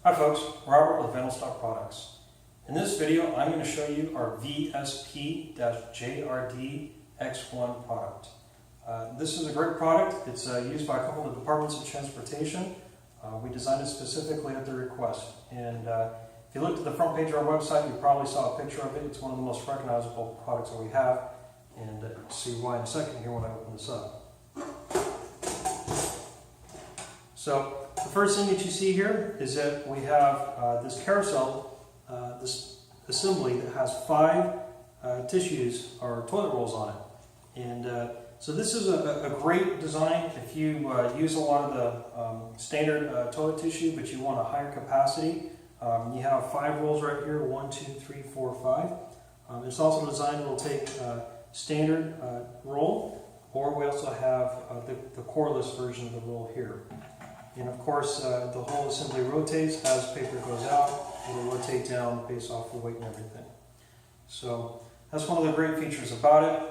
Hi folks, Robert with Vandal Stop products. In this video I'm going to show you our VSP-JRDx5 product. This is a great product. It's used by a couple of departments of transportation. We designed it specifically at their request. And if you looked at the front page of our website, you probably saw a picture of it. It's one of the most recognizable products that we have. And you'll see why in a second here when I open this up. So the first thing that you see here is that we have this carousel, this assembly that has 5 tissues or toilet rolls on it. And so this is a great design if you use a lot of the standard toilet tissue, but you want a higher capacity. You have 5 rolls right here, 1, 2, 3, 4, 5. It's also designed that will take standard roll, or we also have the coreless version of the roll here. And of course, the whole assembly rotates as paper goes out. It'll rotate down based off the weight and everything. So that's one of the great features about it.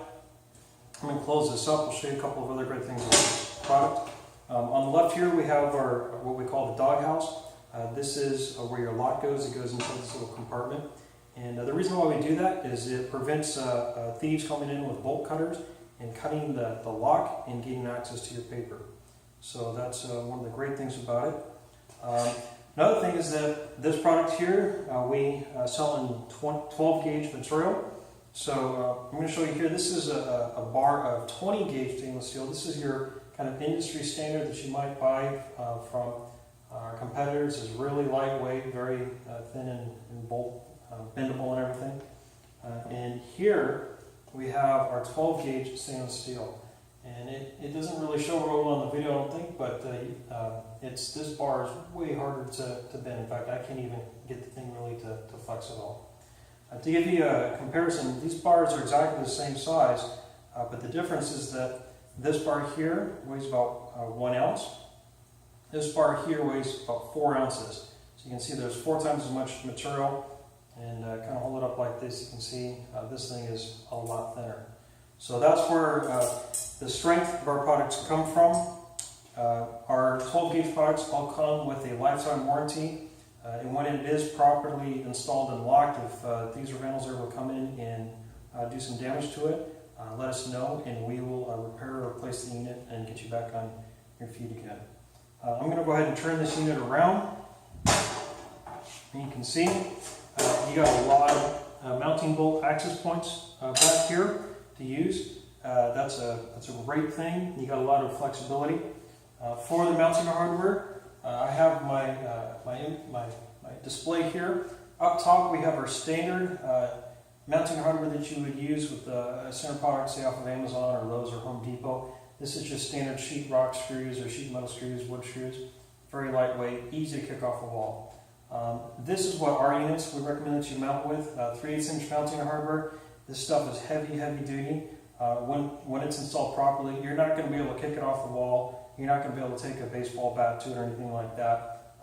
I'm going to close this up. I'll show you a couple of other great things about this product. On the left here, we have our what we call the doghouse. This is where your lock goes. It goes into this little compartment. And the reason why we do that is it prevents thieves coming in with bolt cutters and cutting the lock and getting access to your paper. So that's one of the great things about it. Another thing is that this product here, we sell in 12 gauge material. So I'm going to show you here, this is a bar of 20 gauge stainless steel. This is your kind of industry standard that you might buy from our competitors. It's really lightweight, very thin and bolt, bendable and everything. And here we have our 12 gauge stainless steel. And it doesn't really show real well on the video, I don't think, but this bar is way harder to bend. In fact, I can't even get the thing really to flex at all. To give you a comparison, these bars are exactly the same size, but the difference is that this bar here weighs about 1 ounce. This bar here weighs about 4 ounces. So you can see there's 4 times as much material, and kind of hold it up like this, you can see this thing is a lot thinner. So that's where the strength of our products come from. Our 12 gauge products all come with a lifetime warranty. And when it is properly installed and locked, if thieves or vandals are able to come in and do some damage to it, let us know and we will repair or replace the unit and get you back on your feet again. I'm going to go ahead and turn this unit around. And you can see you got a lot of mounting bolt access points back here to use. That's a great thing. You got a lot of flexibility. For the mounting hardware, I have my display here. Up top we have our standard mounting hardware that you would use with center products, say off of Amazon or Lowe's or Home Depot. This is just standard sheet rock screws or sheet metal screws, wood screws. Very lightweight, easy to kick off the wall. This is what our units we recommend that you mount with. 3/8 inch mounting hardware. This stuff is heavy duty. When it's installed properly, you're not going to be able to kick it off the wall. You're not going to be able to take a baseball bat to it or anything like that.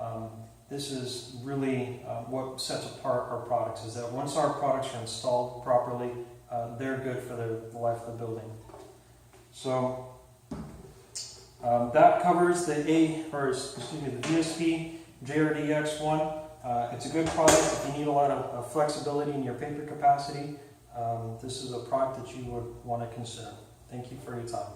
This is really what sets apart our products, is that once our products are installed properly, they're good for the life of the building. So that covers the VSP-JRDx5. It's a good product if you need a lot of flexibility in your paper capacity. This is a product that you would want to consider. Thank you for your time.